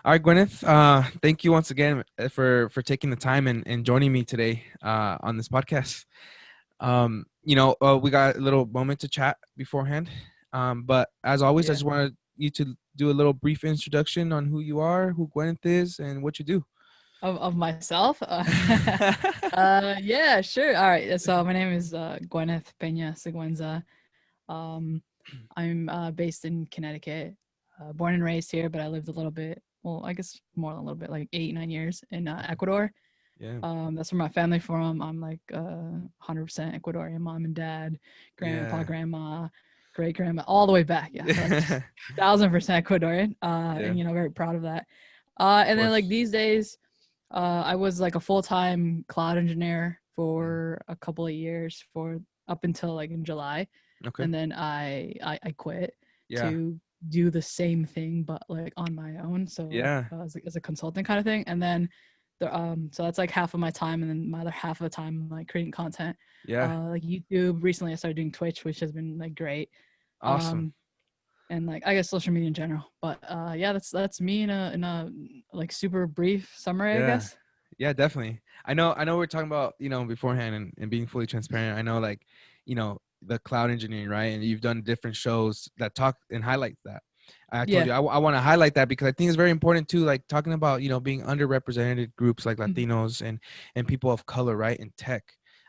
All right, Gwyneth. Thank you once again for taking the time and joining me today on this podcast. We got a little moment to chat beforehand. But as always, I Yeah. just wanted you to do a little brief introduction on who you are, who Gwyneth is, and what you do. Of myself. Yeah, sure. All right. So my name is Gwyneth Peña S. Um, I'm based in Connecticut. Born and raised here, but I lived a little bit. Well, I guess more than a little bit, like 8, 9 years in Ecuador. Yeah, That's where my family from. I'm like 100% Ecuadorian. Mom and dad, grandpa, yeah, grandma, great grandma, all the way back. Yeah, like just yeah. 1000% Ecuadorian. Of And very proud of that. And then like course. these days. I was like a full-time cloud engineer Mm. for a couple of years for up until like in July, Okay. and then I quit Yeah, to do the same thing but like on my own, so yeah, as a consultant kind of thing. And then so that's like half of my time, and then my other half of the time like creating content, yeah. like YouTube. Recently I started doing Twitch, which has been like great. Awesome. um and like I guess social media in general. But yeah, that's me in a like super brief summary, I Yeah. guess. Yeah, definitely. I know we're talking about, beforehand and being fully transparent. I know like, the cloud engineering, right? And you've done different shows that talk and highlight that. I told Yeah. you I want to highlight that because I think it's very important too, like talking about, being underrepresented groups like Mhm. Latinos and people of color, right? In tech.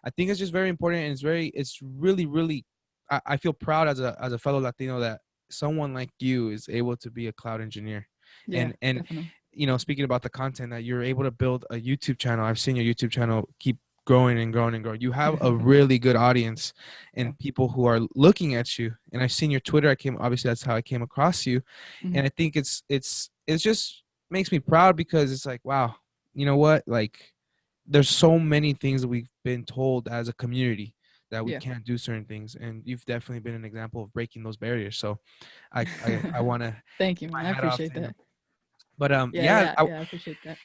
I think it's just very important, and it's really, really I feel proud as a fellow Latino that someone like you is able to be a cloud engineer. Yeah, And definitely. speaking about the content that you're able to build a YouTube channel. I've seen your YouTube channel keep growing and growing and growing. You have a really good audience Yeah. and people who are looking at you. And I've seen your Twitter. Obviously that's how I came across you. Mhm. And I think it's just makes me proud because it's like, wow, you know what? Like there's so many things that we've been told as a community that we Yeah. can't do certain things, and you've definitely been an example of breaking those barriers. So I want to Thank you, my man. I hat off appreciate to you. that. But Yeah, yeah, yeah, yeah. I appreciate that.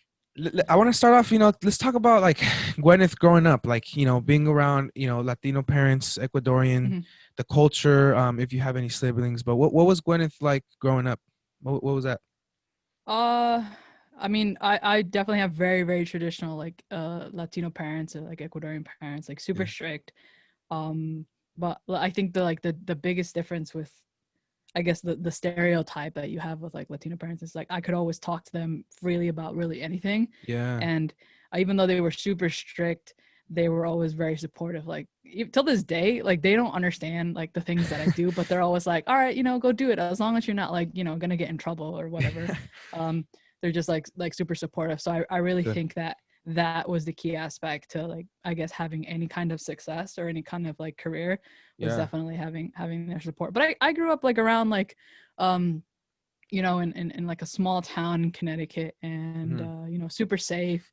I want to start off, let's talk about like Gwyneth growing up, like, being around, Latino parents, Ecuadorian, Mhm. the culture, if you have any siblings. But what was Gwyneth like growing up? What was that? Uh, I mean, I definitely have very, very traditional like Latino parents, or like Ecuadorian parents, like super Yeah. strict. Um, but I think the biggest difference with, I guess, the stereotype that you have with like Latino parents is like I could always talk to them freely about really anything. Yeah. And even though they were super strict, they were always very supportive. Like till this day, like they don't understand like the things that I do, but they're always like, all right, go do it as long as you're not like gonna get in trouble or whatever. um they're just like super supportive. So I really Good. think that that was the key aspect to, like, I guess, having any kind of success or any kind of like career, was Yeah. definitely having their support. But I grew up like around like um in like a small town in Connecticut, and Hmm. super safe.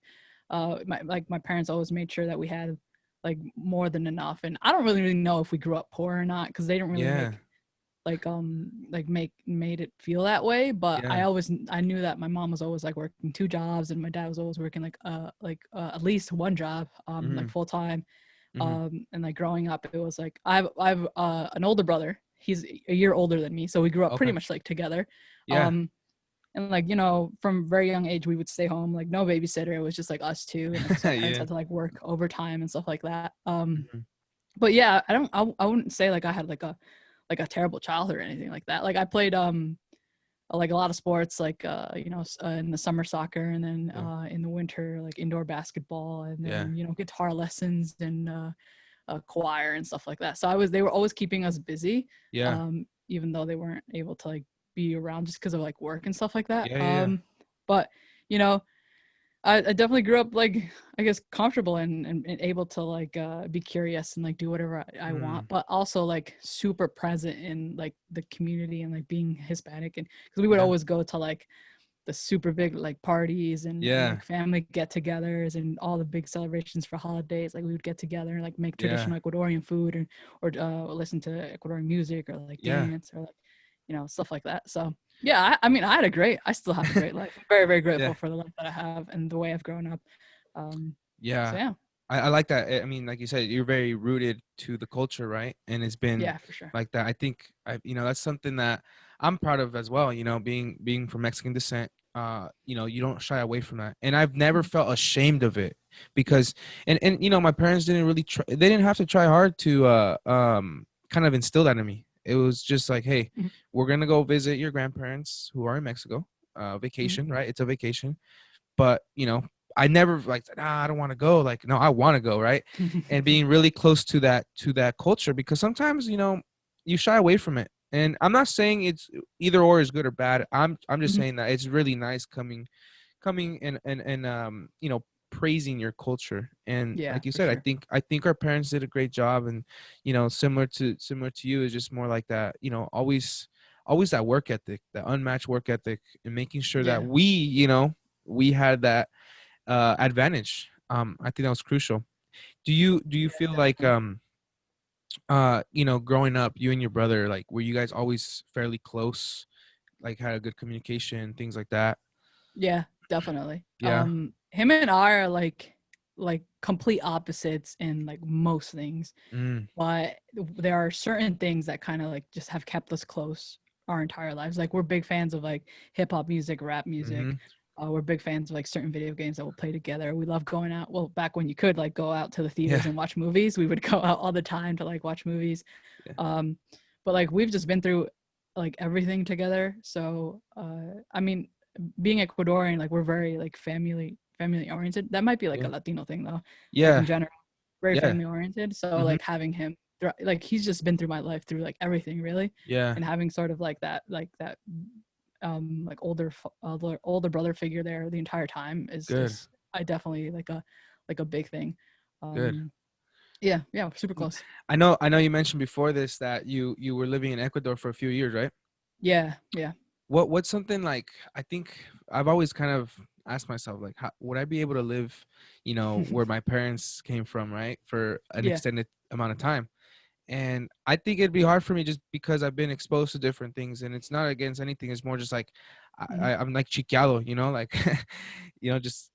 My parents always made sure that we had like more than enough. And I don't really know if we grew up poor or not, because they don't really Yeah. make made it feel that way. But Yeah. I knew that my mom was always like working two jobs, and my dad was always working at least one job, like Hmm. full time. Hmm. And like growing up, it was like I've an older brother. He's a year older than me, so we grew up pretty Okay. much like together. Yeah. um and like, from very young age, we would stay home, like no babysitter. It was just like us two, and like so our parents Yeah. had to like work overtime and stuff like that. Hmm. But yeah, I wouldn't say like I had like a terrible childhood or anything like that. Like I played like a lot of sports, like in the summer soccer, and then Yeah. in the winter like indoor basketball, and Yeah. then guitar lessons, and choir and stuff like that. So they were always keeping us busy, Yeah. even though they weren't able to like be around just because of like work and stuff like that. Yeah. Yeah. But you know, I definitely grew up like, I guess, comfortable and able to like be curious and like do whatever I Mm. want, but also like super present in like the community, and like being Hispanic. And because we would Yeah. always go to like the super big like parties, and Yeah. like family get-togethers, and all the big celebrations for holidays. Like we would get together and like make Yeah. traditional Ecuadorian food, or listen to Ecuadorian music, or like Yeah. dance, or like stuff like that. So yeah, I mean, I still have a great life. I'm very, very Yeah. grateful for the life that I have and the way I've grown up. Um, so Yeah. yeah, I like that. I mean, like you said, you're very rooted to the culture, right? And it's been yeah, for sure. like that. I think that's something that I'm proud of as well. Being from Mexican descent, you know, you don't shy away from that. And I've never felt ashamed of it because, and you know, my parents didn't really try, they didn't have to try hard to kind of instill that in me. It was just like, hey, Mhm. we're gonna go visit your grandparents who are in Mexico, Mhm. vacation, right? It's a vacation. But you know, I never like, nah, I don't want to go. Like, no, I want to go, right? And being really close to that culture, because sometimes, you know, you shy away from it. And I'm not saying it's either or is good or bad. I'm just Mhm. saying that it's really nice coming and you know, praising your culture. And Yeah, like you for said, sure. I think our parents did a great job. And you know, similar to you, is just more like that, you know, always that work ethic, that unmatched work ethic, and making sure that Yeah. we, you know, we had that advantage. I think that was crucial. Do you Yeah, feel like definitely. you know, growing up, you and your brother, like, were you guys always fairly close, like had a good communication, things like that? Yeah, definitely. Yeah. Him and I are like complete opposites in like most things, Mm. but there are certain things that kind of like just have kept us close our entire lives. Like we're big fans of like hip hop music, rap music. Mm-hmm. We're big fans of like certain video games that we'll play together. We love going out. Well, back when you could like go out to the Yeah. theaters and watch movies, we would go out all the time to like watch movies. Yeah. Um, but like we've just been through like everything together. So I mean, being Ecuadorian, like we're very like family oriented. That might be like a Yeah. Latino thing though. Like in Yeah. general, very Yeah. family oriented. So Mm-hmm. like having him like he's just been through my life through like everything really, Yeah. and having sort of like that like older brother figure there the entire time Good. is I definitely like a big thing. Good. um yeah, yeah, super Mm. close. I know you mentioned before this that you were living in Ecuador for a few years, right? Yeah, yeah. What's something like, I think I've always kind of asked myself, like, how would I be able to live, you know, where my parents came from, right, for an Yeah. extended amount of time? And I think it'd be hard for me just because I've been exposed to different things, and it's not against anything. It's more just like Mhm. I'm like chiquiado, you know, like you know, just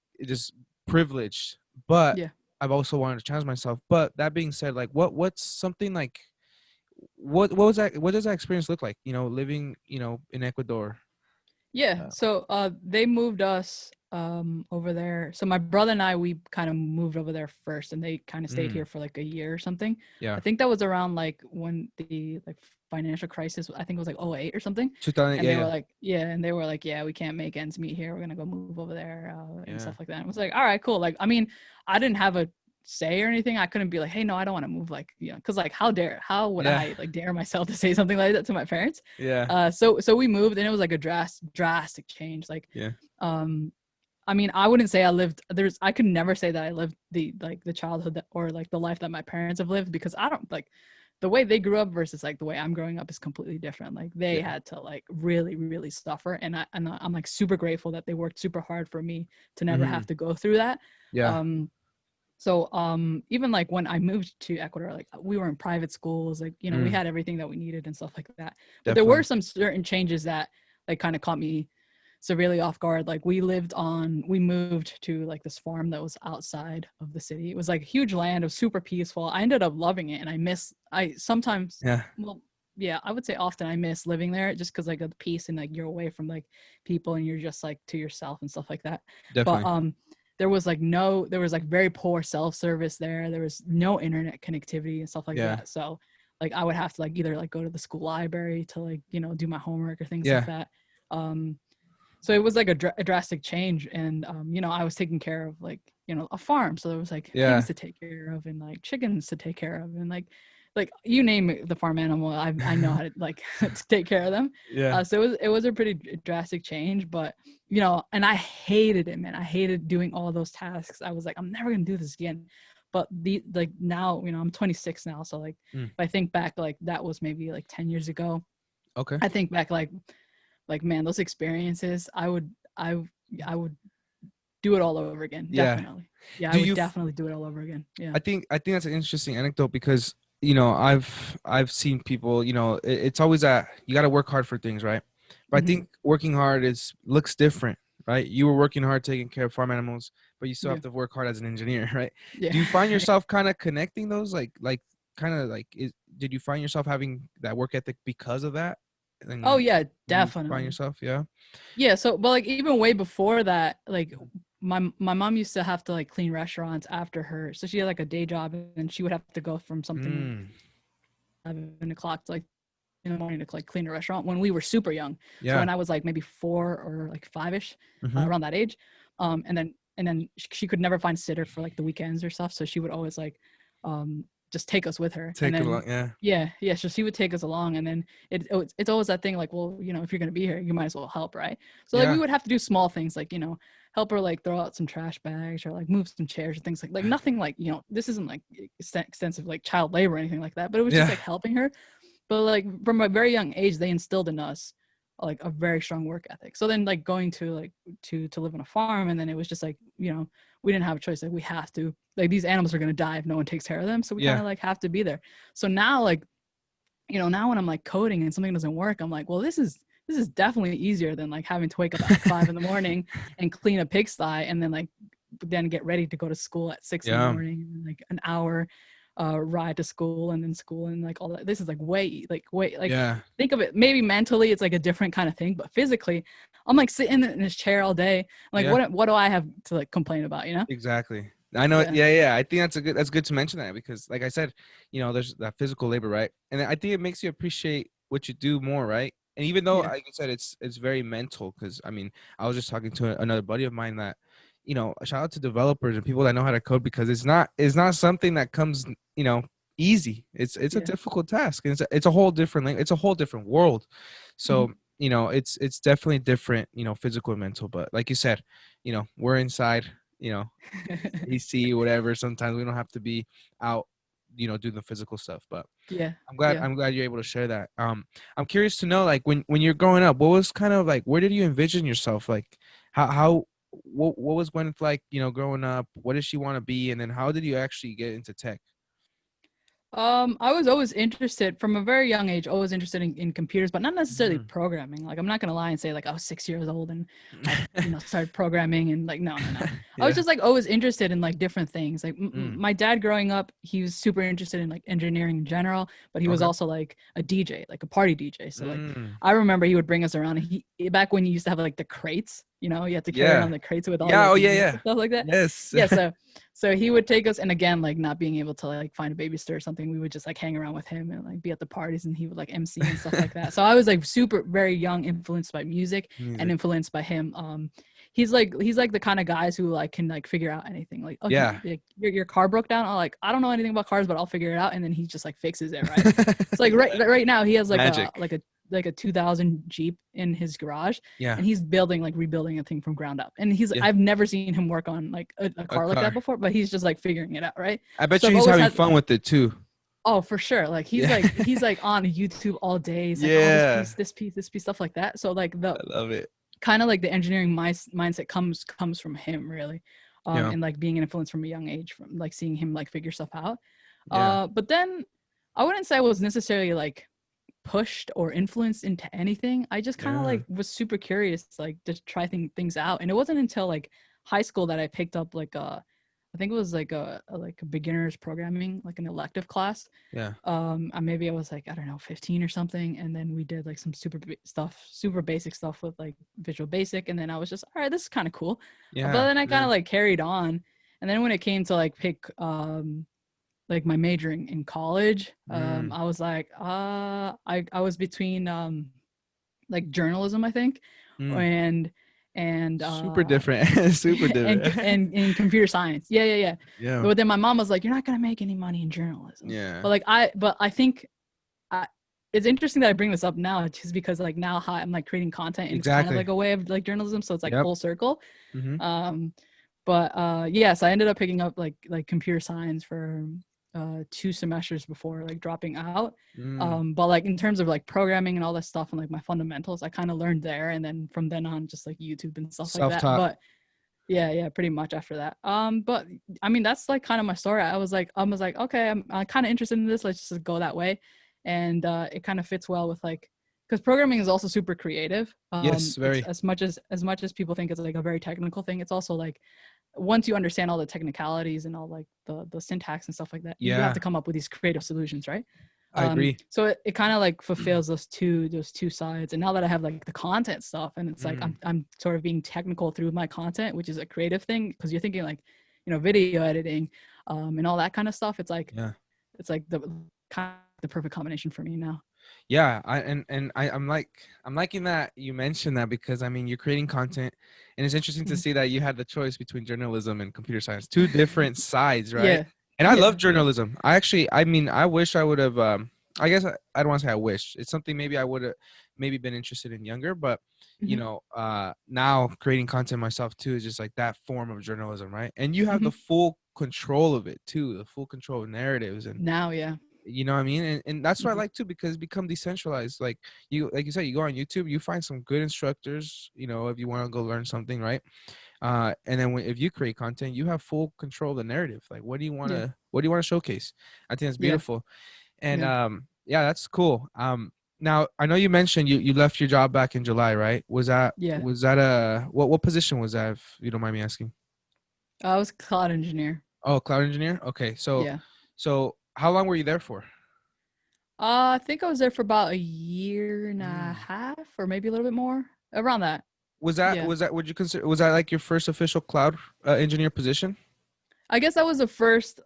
privileged. But Yeah. I've also wanted to challenge myself. But that being said, like, what's something like, what was that? What does that experience look like? You know, living, you know, in Ecuador. Yeah, so they moved us over there. So my brother and I, we kind of moved over there first, and they kind of stayed Mm, here for like a year or something. yeah, I think that was around like when the like financial crisis, I think it was like '08 or something. 2000. And Yeah, they were yeah, like, yeah, and they were like, yeah, we can't make ends meet here. We're gonna go move over there and yeah, stuff like that. And it was like, all right, cool. Like, I mean, I didn't have a say or anything. I couldn't be like, hey, no, I don't want to move. Like, you know, because like, how would yeah, I like dare myself to say something like that to my parents? yeah, So we moved, and it was like a drastic change. Like, yeah. um, I mean, I wouldn't say I lived. I could never say that I lived the childhood that, or like the life that my parents have lived, because I don't like the way they grew up versus like the way I'm growing up is completely different. Like they Yeah. had to like really suffer, and I'm like super grateful that they worked super hard for me to never Mm-hmm. have to go through that. Yeah. Um, even like when I moved to Ecuador, like we were in private schools, like, you know, we Mm, had everything that we needed and stuff like that. But there were definitely. some certain changes that like kind of caught me severely off guard. Like we moved to like this farm that was outside of the city. It was like huge land, it was super peaceful. I ended up loving it, and I sometimes, Yeah, well, yeah, I would say often I miss living there just because like of the peace, and like you're away from like people, and you're just like to yourself and stuff like that. But definitely. there was like very poor self service there. There was no internet connectivity and stuff like Yeah, that. So like I would have to like either like go to the school library to like, you know, do my homework or things like yeah, that. Um, so it was like a drastic change, and you know, I was taking care of like, you know, a farm, so there was like pigs yeah, to take care of and like chickens to take care of, and like you name it, the farm animal, I know how to like to take care of them. yeah, So it was a pretty drastic change, but you know, and I hated it, man. I hated doing all those tasks. I was like, I'm never gonna do this again. But the like now, you know, I'm 26 now, so like mm, if I think back, like that was maybe like 10 years ago. okay, I think back like man, those experiences, I would do it all over again, yeah. definitely. Yeah, I Do would you? definitely do it all over again. Yeah. I think that's an interesting anecdote because, you know, I've seen people. You know, it's always that you got to work hard for things, right? But I Hmm. think working hard is looks different, right? You were working hard taking care of farm animals, but you still Yeah. have to work hard as an engineer, right? Yeah. Do you find yourself kind of connecting those, like kind of like did you find yourself having that work ethic because of that? Oh and yeah, you find definitely. yourself? Yeah. Yeah, so but like even way before that, like my mom used to have to like clean restaurants after her. So she had like a day job and she would have to go from something Mm, 11 o'clock to like in the morning to like clean a restaurant when we were super young. So yeah. when I was like maybe 4 or like 5ish, Mm-hmm. around that age, and then she could never find sitter for like the weekends or stuff. So she would always like just take us with her, and Take it then along. Yeah. yeah. So she would take us along, and then it's always that thing like, well, if you're gonna be here, you might as well help, right? So like we Yeah. would have to do small things like help her like throw out some trash bags or like move some chairs or things like nothing like this isn't like extensive like child labor or anything like that, but it was just Yeah. like helping her. But like from a very young age they instilled in us like a very strong work ethic. So then like going to like to live on a farm, and then it was just like we didn't have a choice. Like we have to, like these animals are going to die if no one takes care of them, so we kind Yeah. of like have to be there. So now like now when I'm like coding and something doesn't work, I'm like, well, this is definitely easier than like having to wake up at like 5 in the morning and clean a pigsty and then get ready to go to school at 6 in the Yeah. morning, and then, like an hour ride to school and then school and like all that. This is like way like Yeah. think of it, maybe mentally it's like a different kind of thing, but physically I'm like sitting in this chair all day. Like Yeah. what do I have to like complain about, Exactly. I know. Yeah. Yeah, yeah. I think that's good to mention that because, like I said, there's that physical labor, right? And I think it makes you appreciate what you do more, right? And even though, Yeah. like you said, it's very mental. Because I mean, I was just talking to another buddy of mine that, shout out to developers and people that know how to code because it's not something that comes, easy. It's a Yeah. difficult task. And it's a whole different it's a whole different world. Mhm. So it's definitely different, physical and mental. But like you said, we're inside. You know, AC, whatever. Sometimes we don't have to be out, doing the physical stuff. But Yeah. I'm glad Yeah. I'm glad you're able to share that. I'm curious to know, like, when you're growing up, what was kind of like, where did you envision yourself? Like, what was Gwyneth like, growing up? What did she want to be? And then how did you actually get into tech? I was always interested from a very young age, always interested in computers, but not necessarily Mhm. programming. Like I'm not gonna lie and say like I was 6 years old and I, started programming and like no. I was Yeah. just like always interested in like different things. Like Mm. my dad growing up, he was super interested in like engineering in general, but he was Okay. also like a DJ, like a party DJ. So like Mm. I remember he would bring us around. And back when you used to have like the crates, you had to carry Yeah. around the crates with all Yeah. like Oh, the yeah, units yeah. and stuff like that. Yes. Yeah, so he would take us, and again, like not being able to like find a babysitter or something, we would just like hang around with him and like be at the parties, and he would like MC and stuff like that. So I was like super very young, influenced by music and Music. influenced by him. He's like the kind of guys who like can like figure out anything. Like, oh, Yeah. like, your car broke down. I don't know anything about cars, but I'll figure it out, and then he just like fixes it, right? So like right now he has like Magic. a 2000 Jeep in his garage, Yeah. and he's rebuilding a thing from ground up. And Yeah. I've never seen him work on like a A car like that car. before, but he's just like figuring it out, right? I bet So you I've he's always having had, fun with it too. oh, for sure. Like Yeah. he's like on YouTube all day. He's like, oh, Yeah. this piece, stuff like that. So like the I love it. kind of like the engineering mindset comes from him really. Yeah. And like being an influence from a young age, from like seeing him like figure stuff out. Yeah. But then I wouldn't say I was necessarily like pushed or influenced into anything. I just kind of Yeah. like was super curious, like just try things out. And it wasn't until like high school that I picked up like I think it was like a beginners programming, like an elective class. Yeah. Maybe I was like, I don't know, 15 or something, and then we did like some super basic stuff with like Visual Basic, and then I was just, all right, this is kind of cool. But Yeah. then I kind Yeah. of like carried on, and then when it came to like pick like my majoring in college, Mm. I was like, I was between like journalism, I think, Mm. and and Super different. Super different. and in computer science. Yeah. Yeah. But then my mom was like, "You're not gonna make any money in journalism." Yeah. But I think I, it's interesting that I bring this up now, just because like now how I'm like creating content, and it's kind of Exactly. like a way of like journalism, so it's like Yep. full circle. Mm-hmm. But yes, I ended up picking up like computer science for 2 semesters before like dropping out. Mm. But like in terms of like programming and all that stuff and like my fundamentals, I kind of learned there, and then from then on just like YouTube and stuff like that. Self-taught. But yeah, pretty much after that. But I mean that's like kind of my story. I was like okay, I'm kind of interested in this. Let's just go that way, and it kind of fits well with like, because programming is also super creative. Yes, It's very. as much as people think it's like a very technical thing. It's also like, once you understand all the technicalities and all like the syntax and stuff like that, you have Yeah. to come up with these creative solutions, right? I agree. So it kind of like fulfills those two sides. And now that I have like the content stuff, and it's like I'm sort of being technical through my content, which is a creative thing, because you're thinking like, video editing, and all that kind of stuff. It's like it's like the kind of the perfect combination for me now. Yeah, I'm liking that you mentioned that, because I mean, you're creating content, and it's interesting to see that you had the choice between journalism and computer science, two different sides, right? Yeah. And I love journalism. I mean, I wish I would have. I guess I don't want to say I wish. It's something maybe I would have maybe been interested in younger, but now creating content myself too is just like that form of journalism, right? And you have the full control of it too, the full control of narratives, and now, you know what I mean? And that's what I like too, because it's become decentralized. Like you said, you go on YouTube, you find some good instructors, if you want to go learn something, right? And then if you create content, you have full control of the narrative. Like, what do you want to showcase? I think that's beautiful. And that's cool. Now I know you mentioned you left your job back in July, right? Was that what position was that, if you don't mind me asking? I was cloud engineer. Oh, cloud engineer. Okay. So how long were you there for? I think I was there for about a year and a half, or maybe a little bit more, around that. Was that would you consider, was that like your first official cloud engineer position? I guess that was the first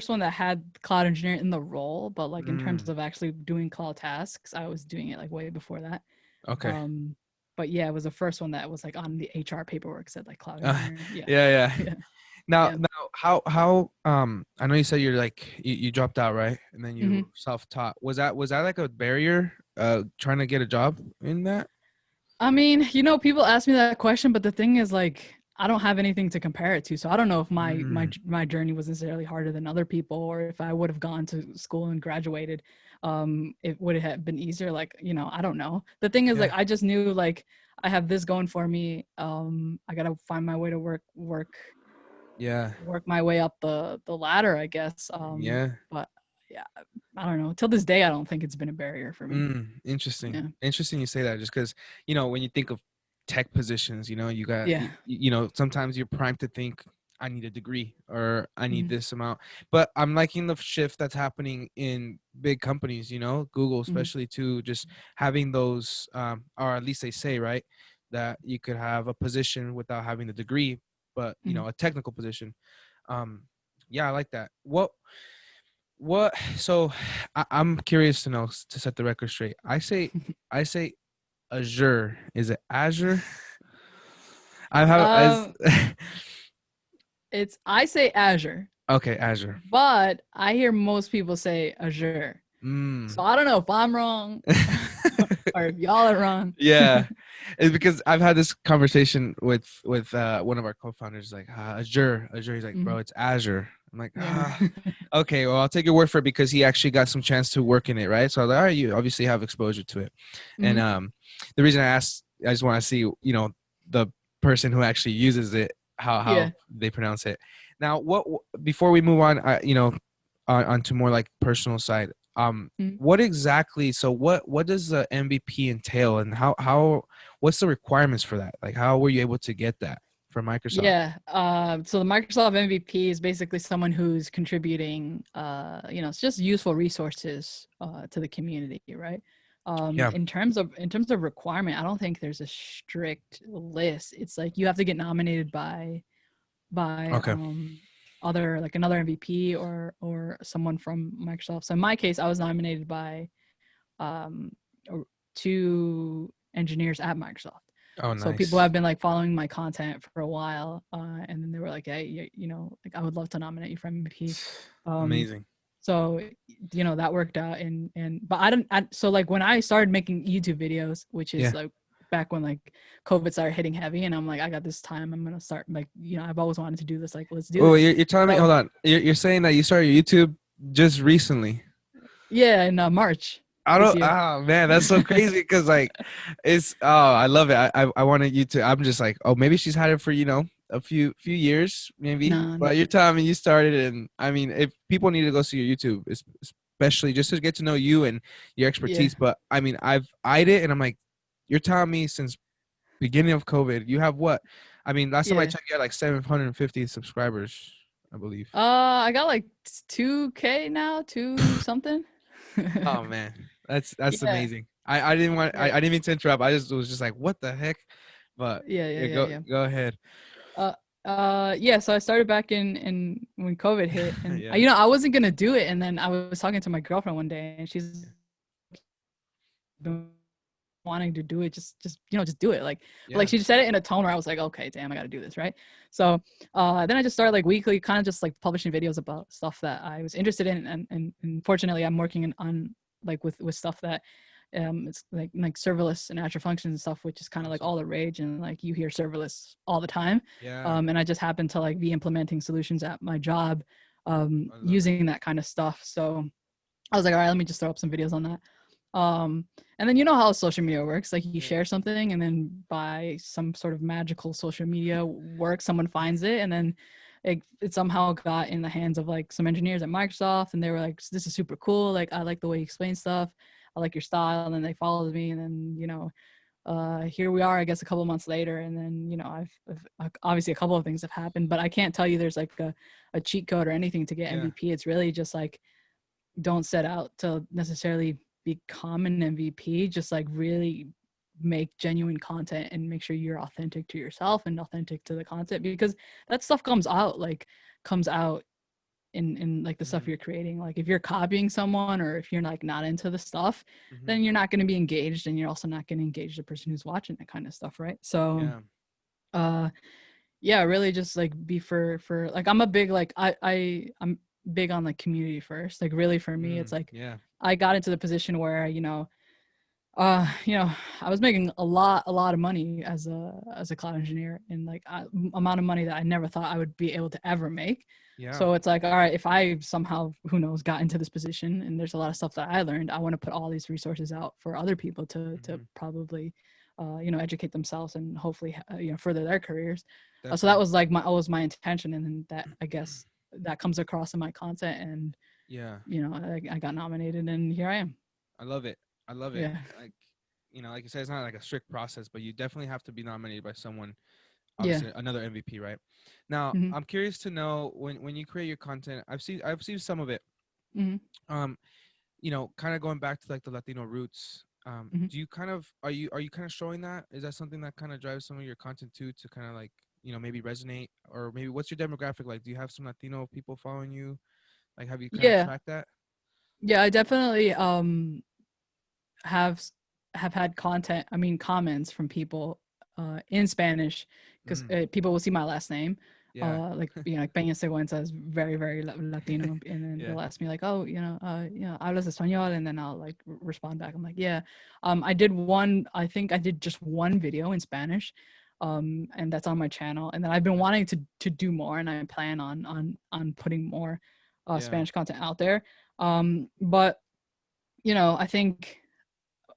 one that had cloud engineer in the role, but like in terms of actually doing cloud tasks, I was doing it like way before that. Okay. But yeah, it was the first one that was like on the HR paperwork said like cloud engineer. Yeah. Now, how I know you said you're like you dropped out, right? And then you self-taught. Was that like a barrier trying to get a job in that? I mean, people ask me that question, but the thing is, like, I don't have anything to compare it to, so I don't know if my journey was necessarily harder than other people, or if I would have gone to school and graduated, it would have been easier. Like, I don't know. The thing is, like, I just knew like I have this going for me. I gotta find my way to work my way up the ladder, I guess. But yeah, I don't know. Till this day, I don't think it's been a barrier for me. Interesting. Yeah. Interesting you say that, just because when you think of tech positions, you got sometimes you're primed to think, I need a degree, or I need this amount. But I'm liking the shift that's happening in big companies, Google especially, to just having those, or at least they say, right, that you could have a position without having the degree, but a technical position. I like that. What so I'm curious to know, to set the record straight. I say Azure. Is it Azure? I say Azure. Okay, Azure. But I hear most people say Azure. So I don't know if I'm wrong or if y'all are wrong. Yeah. It's because I've had this conversation with one of our co-founders, like Azure. He's like, bro, it's Azure. I'm like, okay, well, I'll take your word for it, because he actually got some chance to work in it, right? So I was like, all right, you obviously have exposure to it. And the reason I asked, I just want to see, the person who actually uses it, how they pronounce it. Now, before we move on, onto more like personal side, what exactly? So what does the MVP entail, and what's the requirements for that? Like, how were you able to get that from Microsoft? Yeah. So the Microsoft MVP is basically someone who's contributing, it's just useful resources to the community, right? In terms of requirement, I don't think there's a strict list. It's like you have to get nominated by another MVP or someone from Microsoft. So in my case, I was nominated by 2 engineers at Microsoft. Oh, nice. So people have been like following my content for a while, and then they were like, "Hey, like I would love to nominate you for MVP." Amazing. So that worked out, but so like when I started making YouTube videos, which is like back when like COVID started hitting heavy, and I'm like, I got this time, I'm gonna start, like, I've always wanted to do this, like, let's do it. You're telling me, hold on, you're saying that you started YouTube just recently? Yeah, in March. Oh man, that's so crazy, because like I love it. I wanted you to, I'm just like, oh, maybe she's had it for a few years maybe. But you're telling me you started, and I mean, if people need to go see your YouTube, especially just to get to know you and your expertise. But I mean, I've eyed it, and I'm like, you're telling me since beginning of COVID, you have what? I mean, last time I checked, you had like 750 subscribers, I believe. I got like 2K now, 2 something. Oh man, that's Yeah. amazing. I didn't want Yeah. I didn't mean to interrupt. I just was just like, what the heck? But Yeah. Yeah. yeah, Yeah. go ahead. Uh, yeah. So I started back in when COVID hit, and Yeah. I wasn't gonna do it, and then I was talking to my girlfriend one day, and she's been wanting to do it, just do it. Like Yeah. she said it in a tone where I was like, okay, damn, I got to do this, right? So then I just started like weekly, kind of just like publishing videos about stuff that I was interested in, and fortunately, I'm working on like with stuff that it's like serverless and Azure Functions and stuff, which is kind of like Awesome. all the rage, and like you hear serverless all the time. Yeah. And I just happen to like be implementing solutions at my job I love it. using that kind of stuff. So I was like, all right, let me just throw up some videos on that. Um, and then you know how social media works. Like you Yeah. share something, and then by some sort of magical social media work, someone finds it, and then it somehow got in the hands of like some engineers at Microsoft, and they were like, "This is super cool. Like I like the way you explain stuff. I like your style." And then they followed me, and then here we are. I guess a couple of months later, and then I've obviously a couple of things have happened, but I can't tell you there's like a cheat code or anything to get Yeah. MVP. It's really just like don't set out to necessarily become an MVP. Just like really make genuine content and make sure you're authentic to yourself and authentic to the content, because that stuff comes out in like the stuff Mm-hmm. you're creating. Like if you're copying someone, or if you're like not into the stuff, Mm-hmm. then you're not going to be engaged, and you're also not going to engage the person who's watching that kind of stuff, right? So Yeah. uh yeah, really just like be for like I'm a big like I'm big on like community first. Like really for me it's like Yeah. I got into the position where you know I was making a lot of money as a cloud engineer, and like amount of money that I never thought I would be able to ever make. Yeah. So it's like, all right, if I somehow, who knows, got into this position, and there's a lot of stuff that I learned, I want to put all these resources out for other people to Mm-hmm. probably educate themselves and hopefully further their careers. So that Definitely. was like my intention, and then that, I guess, that comes across in my content, and Yeah. I got nominated, and here I am. I love it. I love it. Yeah. Like, like you said, it's not like a strict process, but you definitely have to be nominated by someone. Yeah. Obviously, another MVP, right? Now, Hmm. I'm curious to know when you create your content. I've seen some of it. Hmm. Um, kind of going back to like the Latino roots. Hmm. Do you kind of are you kind of showing that? Is that something that kind of drives some of your content too, to kind of like maybe resonate, or maybe what's your demographic like? Do you have some Latino people following you? Like, have you kind of Yeah. tracked that? Yeah. I definitely have have had comments from people in Spanish, because Mm, people will see my last name, yeah, like like Peña S is very very Latino, and then yeah, they'll ask me like, oh, hablas español, and then I'll like respond back. I'm like, yeah. I did one. I think I did just one video in Spanish, and that's on my channel. And then I've been wanting to do more, and I plan on putting more yeah, Spanish content out there. But I think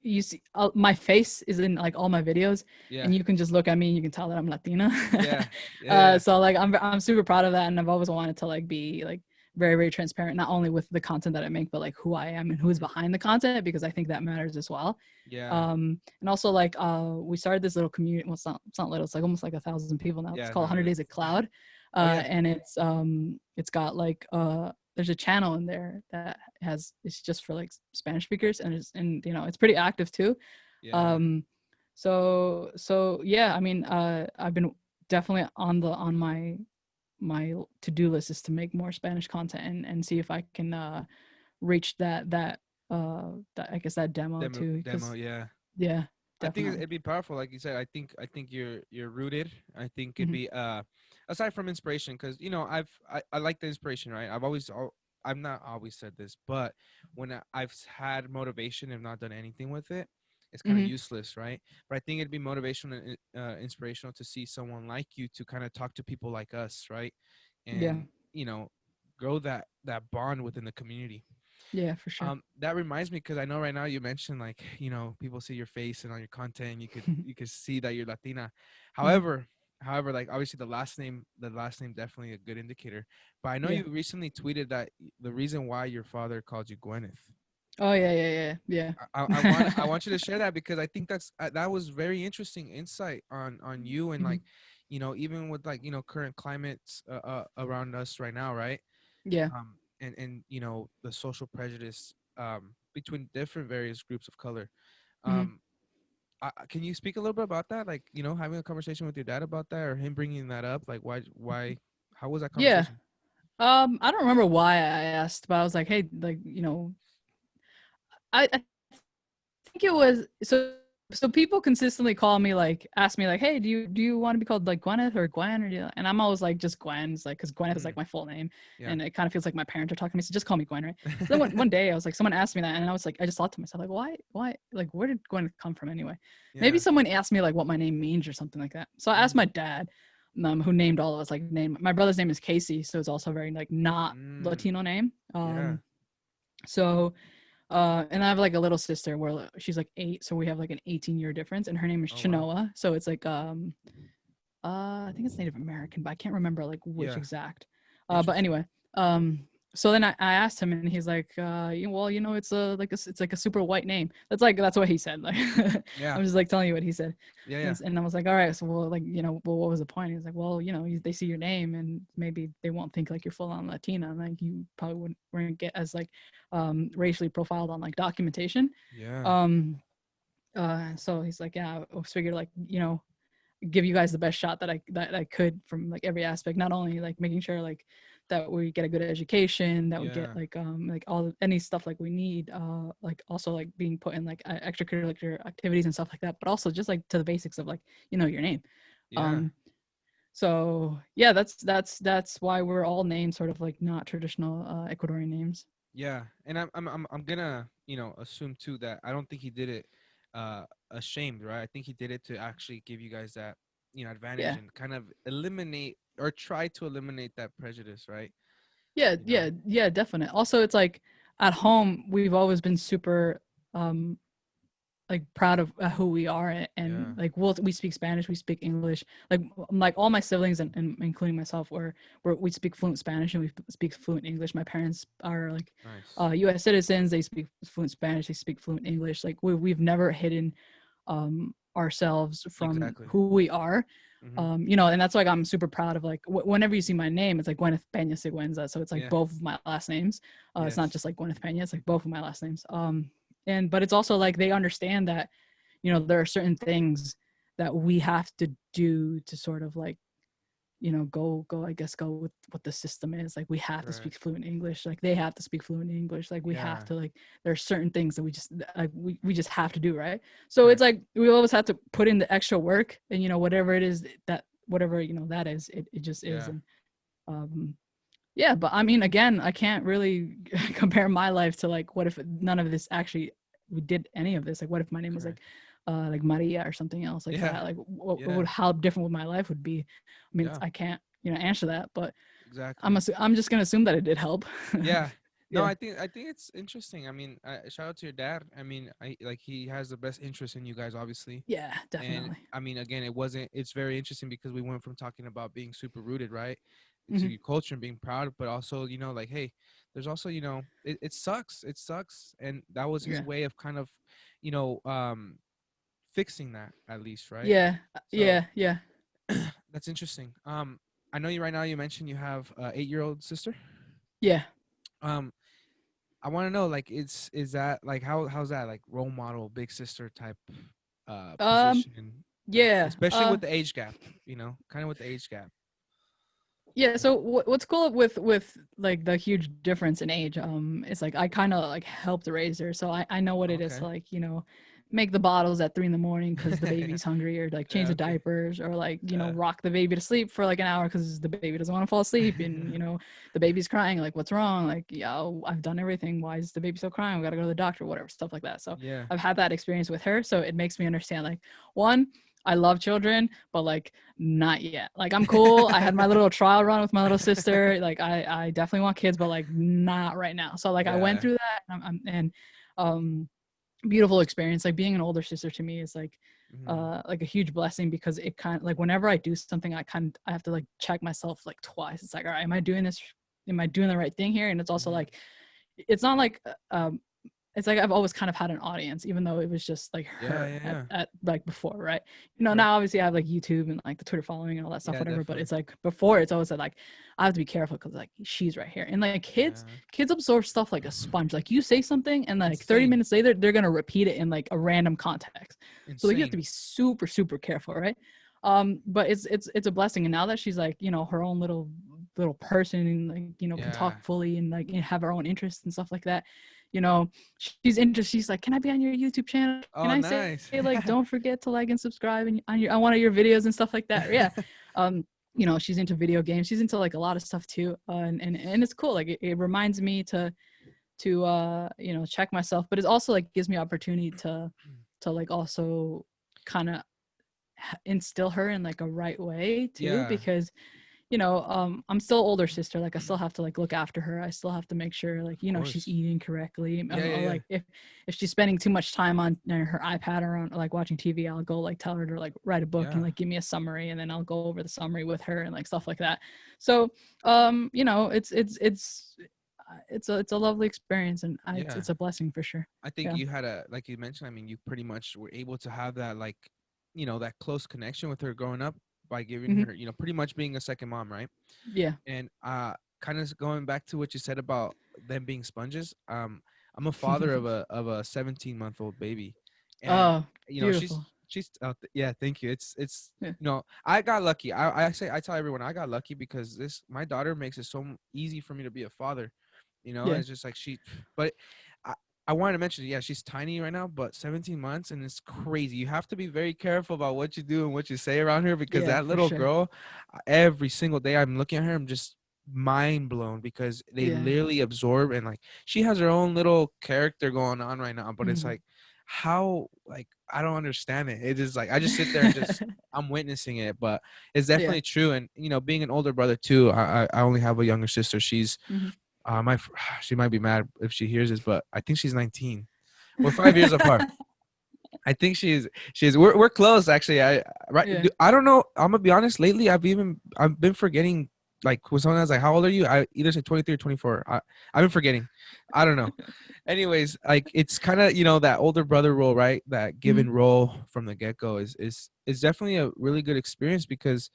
you see my face is in like all my videos, yeah, and you can just look at me and you can tell that I'm Latina. yeah, yeah, So like I'm super proud of that, and I've always wanted to like be like very very transparent, not only with the content that I make, but like who I am and who's mhm, behind the content, because I think that matters as well. yeah, And also like we started this little community. Well, it's not little, it's like almost like 1,000 people now. It's yeah. called No, 100 it is. Days of Cloud. Oh yeah, And it's got like there's a channel in there that it's just for like Spanish speakers, and it's pretty active too. yeah, um so yeah, I've been definitely on my to-do list is to make more Spanish content, and see if I can reach that I guess that demo too, demo. because Yeah. yeah, I think definitely. it'd be powerful, like you said. I think you're rooted. I think it'd Hmm. be aside from inspiration, because I like the inspiration, right? I've not always said this, but when I've had motivation and not done anything with it, it's kind of Hmm. useless, right? But I think it'd be motivational and inspirational to see someone like you to kind of talk to people like us, right? Yeah. And grow that bond within the community. Yeah, for sure. That reminds me, because I know right now you mentioned, like, people see your face and on your content, you could see that you're Latina. Hmm. However, like, obviously the last name definitely a good indicator. But I know Yeah. you recently tweeted that the reason why your father called you Gwyneth. Oh yeah, yeah, yeah, I want yeah. I want you to share that, because I think that was very interesting insight on you, and Hmm. like, even with like current climates around us right now, right? Yeah. And the social prejudice between different various groups of color. Mhm. Um, can you speak a little bit about that? Like, having a conversation with your dad about that, or him bringing that up. Like, how was that Yeah. conversation? I don't remember why I asked, but I was like, hey, like, I think it was so people consistently call me, like ask me like, hey, do you want to be called like Gwyneth or Gwen, or and I'm always like just Gwen. It's like, because Gwyneth is Mm, like my full name, yeah. and it kind of feels like my parents are talking to me, so just call me Gwen, right? So then one day I was like, someone asked me that, and I was like, I just thought to myself like, why, like, where did Gwyneth come from anyway? Maybe Yeah. someone asked me like what my name means or something like that. So I asked Mm, my dad, who named all of us, like name my brother's name is Casey, so it's also very like not mm, Latino name. yeah. So and I have like a little sister where she's like 8, so we have like an 18-year difference, and her name is Oh wow. Chinoa. So it's like I think it's Native American, but I can't remember like which Yeah. exact. But Interesting. anyway, so then I asked him, and he's like, well, it's it's like a super white name. That's what he said. Like, Yeah. I'm just like telling you what he said. Yeah. Yeah. And I was like, all right, so well, like, well, what was the point? He's like, well, they see your name, and maybe they won't think like you're full on Latina, and like you probably wouldn't get as like racially profiled on like documentation. Yeah. Um, so he's like, yeah, I figured like, give you guys the best shot that I could from like every aspect, not only like making sure like that we get a good education, that we get Yeah. like any stuff like we need, like also like being put in like extracurricular activities and stuff like that, but also just like to the basics of like your name. Yeah. um so yeah, that's why we're all named sort of like not traditional Ecuadorian names. Yeah. And I'm gonna assume too that I don't think he did it ashamed, right? I think he did it to actually give you guys that advantage Yeah, and kind of eliminate or try to eliminate that prejudice, right? yeah, You know. yeah, yeah, definitely. Also, it's like at home we've always been super um like proud of who we are, and Yeah. like we speak Spanish, we speak English, like all my siblings, and including myself, we speak fluent Spanish, and we speak fluent English. My parents are like Nice. US citizens, they speak fluent Spanish, they speak fluent English. Like we've never hidden ourselves from Exactly. who we are. Mm-hmm. And that's like I'm super proud of, like whenever you see my name, it's like Gwyneth Peña Sigüenza, so it's like Yeah. both of my last names. It's not Yes. just like Gwyneth Peña, it's like both of my last names. And but it's also like they understand that there are certain things that we have to do to sort of like go, I guess, go with what the system is. Like we have to Right. speak fluent English, like they have to speak fluent English, like we have Yeah. to, like there are certain things that we just like we just have to do, right? So it's Right. like we always have to put in the extra work, and whatever it is, that whatever that is, it just is. Yeah. And um yeah, but I mean, again, I can't really compare my life to like what if none of this actually we did any of this. Like what if my name was Correct. like Maria or something else like Yeah. that? Like what Yeah. would how different would my life would be? I mean, Yeah. I can't answer that, but Exactly. I'm just gonna assume that it did help. Yeah. No, Yeah, I think it's interesting. I mean, shout out to your dad. I mean, he has the best interest in you guys, obviously. yeah, And definitely. I mean, again, it's very interesting because we went from talking about being super rooted, right, to Hmm. your culture and being proud, but also, like, hey, there's also, it sucks. It sucks. And that was his Yeah, way of kind of, you know, um, fixing that at least, right? yeah, So yeah. that's interesting. I know you right now, you mentioned you have a 8-year-old sister. Yeah. Um, I want to know, like, is that like how's that like role model, big sister type Um. position, like Yeah. especially with the age gap, kind of with the age gap. Yeah, so what's cool with like the huge difference in age, it's like I kind of like helped raise her, so I know what it is Okay. to, like, make the bottles at 3 in the morning because the Yeah. baby's hungry, or like change Yeah. the Okay. diapers, or like Yeah. rock the baby to sleep for like an hour because the baby doesn't want to fall asleep, and the baby's crying, like what's wrong, like, yeah, I've done everything, why is the baby still crying, we gotta go to the doctor, whatever, stuff like that. So Yeah. I've had that experience with her, so it makes me understand, like, one, I love children, but like not yet. Like I'm cool. I had my little trial run with my little sister. Like I definitely want kids, but like not right now. So like I went Yeah. through that, and um beautiful experience. Like being an older sister to me is Mhm. like a huge blessing, because it kind of like whenever I do something, I have to like check myself like twice. It's like, all right, am I doing this? Am I doing the right thing here? And it's also Mhm. like it's not like it's like I've always kind of had an audience, even though it was just like her at like before, right? You know, Sure. now obviously I have like YouTube and like the Twitter following and all that stuff, Yeah, whatever. But definitely. it's like before, it's always said like I have to be careful because like she's right here, and like kids absorb stuff like a sponge. Like you say something, and like 30 Insane. minutes later, they're gonna repeat it in like a random context. So like you have to Insane. be super super careful, right? But it's a blessing, and now that she's like, you know, her own little person, and like, you know, can Yeah. talk fully and like have her own interests and stuff like that, you know, she's interested. She's like, can I be on your YouTube channel? Can Oh, I say nice. like, don't forget to like and subscribe and on one of your videos and stuff like that? Yeah. um you know, she's into video games, she's into like a lot of stuff too, and it's cool. Like it reminds me to you know, check myself, but it also like gives me opportunity to like also kind of instill her in like a right way too, Yeah. because you know, I'm still older sister, like I still have to like look after her, I still have to make sure like, Of you know, she's course. eating correctly. Yeah, yeah, yeah. Like if she's spending too much time on her iPad or on like watching TV, I'll go like tell her to like write a book and Yeah. like give me a summary, and then I'll go over the summary with her and like stuff like that. So you know, it's a lovely experience, and Yeah. it's a blessing for sure. I think Yeah. you had a, like you mentioned, I mean, you pretty much were able to have that, like, you know, that close connection with her growing up by giving Hmm. her, you know, pretty much being a second mom, right? Yeah. And kind of going back to what you said about them being sponges. I'm a father of a 17-month-old baby, and Oh, you know, beautiful. she's yeah, thank you. It's Yeah. you know, I got lucky. I tell everyone I got lucky because this my daughter makes it so easy for me to be a father. You know, Yeah. it's just like but I, I wanted to mention, yeah, she's tiny right now, but 17 months, and it's crazy. You have to be very careful about what you do and what you say around her, because Yeah, that for little sure. girl, every single day I'm looking at her, I'm just mind blown, because they Yeah. literally absorb, and like she has her own little character going on right now, but it's Mhm. like, how, like, I don't understand it. It is like I just sit there and just I'm witnessing it, but it's Yeah. definitely true. And you know, being an older brother too, I only have a younger sister. She's Mhm. she might be mad if she hears this, but I think she's 19. We're 5 years apart. I think she's we're close actually. Yeah. I don't know. I'm gonna be honest. Lately, I've been forgetting. Like when someone was like, "How old are you?" I either say 23 or 24. I've been forgetting. I don't know. Anyways, like it's kind of, you know, that older brother role, right? That Mhm. given role from the get go is definitely a really good experience, because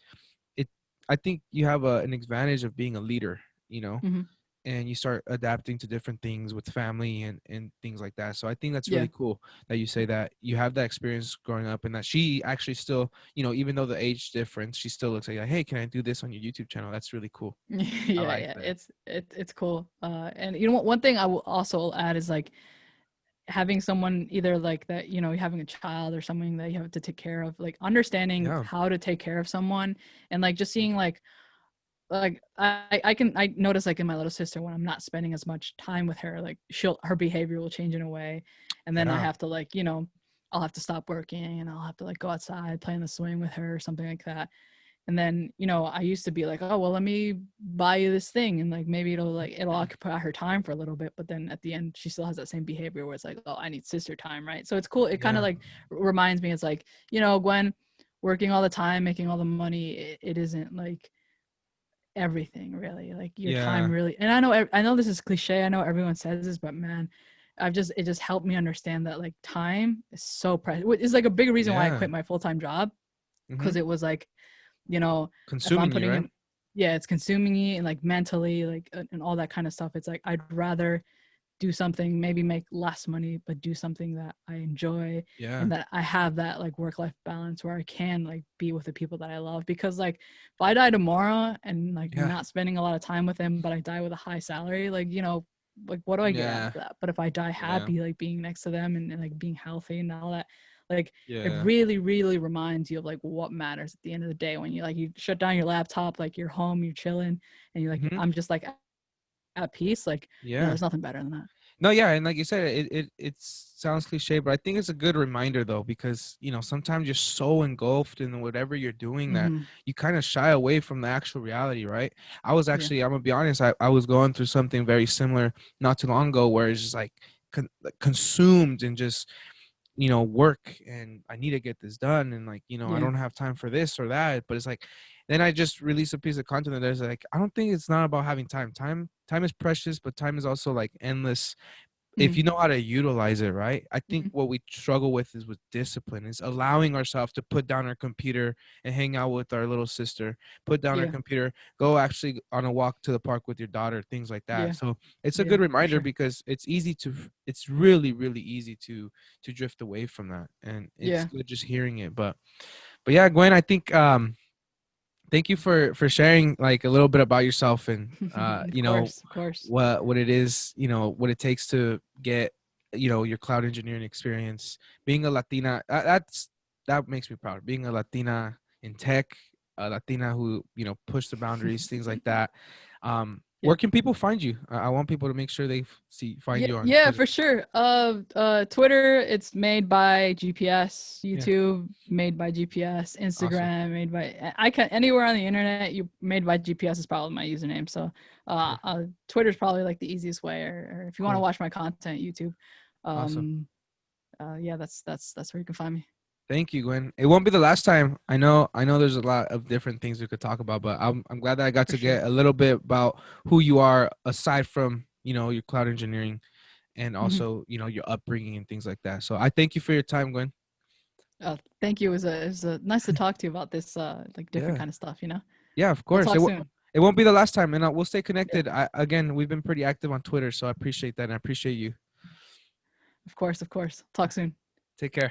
it I think you have an advantage of being a leader. You know, Mhm. and you start adapting to different things with family and things like that. So I think that's Yeah. really cool that you say that you have that experience growing up, and that she actually still, you know, even though the age difference, she still looks like, hey, can I do this on your YouTube channel? That's really cool. I Yeah, like yeah. that. It's cool. And you know what? One thing I will also add is like having someone either like that, you know, having a child or something that you have to take care of, like understanding Yeah. how to take care of someone, and like just seeing like I notice like in my little sister, when I'm not spending as much time with her, like her behavior will change in a way, and then I Yeah. have to like, you know, I'll have to stop working and I'll have to like go outside, play in the swing with her or something like that. And then, you know, I used to be like, oh well, let me buy you this thing, and like maybe it'll occupy her time for a little bit, but then at the end she still has that same behavior where it's like, oh, I need sister time, right? So it's cool. It kind of Yeah. like reminds me, it's like, you know, Gwen, working all the time, making all the money, it isn't like everything really, like your time Yeah. really. And I know this is cliche, I know everyone says this, but man, it just helped me understand that like time is so precious. It's like a big reason why I Yeah. quit my full-time job, Mm-hmm. because it was like, you know, if I'm Consuming you, putting right? in, yeah, it's consuming me, and like mentally, like and all that kind of stuff. It's like I'd rather do something, maybe make less money, but do something that I enjoy, Yeah. and that I have that like work-life balance where I can like be with the people that I love. Because like if I die tomorrow and like Yeah. not spending a lot of time with them, but I die with a high salary, like, you know, like what do I get out Yeah. of that? But if I die Yeah. happy, like being next to them, and like being healthy and all that, like it Yeah. really, really reminds you of like what matters at the end of the day, when you like you shut down your laptop, like you're home, you're chilling, and you're like, Mm-hmm. I'm just like at peace. Like, you know, Yeah. there's nothing better than that. No, yeah, and like you said, it sounds cliche, but I think it's a good reminder though, because you know sometimes you're so engulfed in whatever you're doing that Hmm. you kind of shy away from the actual reality, right? I was Yeah. actually, I'm gonna be honest, I was going through something very similar not too long ago, where it's just like like consumed and just, you know, work, and I need to get this done, and like, you know, I Yeah. don't have time for this or that. But it's like, then I just released a piece of content that there's like, I don't think it's not about having time. Time is precious, but time is also like endless, if you know how to utilize it, right? I think what we struggle with is with discipline, is allowing ourselves to put down our computer and hang out with our little sister, put down our computer, go actually on a walk to the park with your daughter, things like that. So it's a good reminder because it's really, really easy to drift away from that. And it's good just hearing it. But yeah, Gwen, I think, thank you for sharing like a little bit about yourself and you know, of course. what it is, you know, what it takes to get, you know, your cloud engineering experience. Being a Latina, that makes me proud. Being a Latina in tech, a Latina who, you know, push the boundaries, things like that. Where can people find you? I want people to make sure they find you on Twitter. Twitter. For sure. Twitter, it's made by GPS. YouTube, made by GPS. Instagram, made by anywhere on the internet, you made by GPS is probably my username. So Twitter's probably like the easiest way. Or if you want to watch my content, YouTube. Yeah, that's where you can find me. Thank you, Gwyn. It won't be the last time. I know there's a lot of different things we could talk about, but I'm glad that I got to get a little bit about who you are aside from, you know, your cloud engineering and also, you know, your upbringing and things like that. So I thank you for your time, Gwyn. Thank you. It was nice to talk to you about this like different kind of stuff, you know? Yeah, of course. We'll talk soon. It won't be the last time, and we'll stay connected. Again, we've been pretty active on Twitter, so I appreciate that, and I appreciate you. Of course. Talk soon. Take care.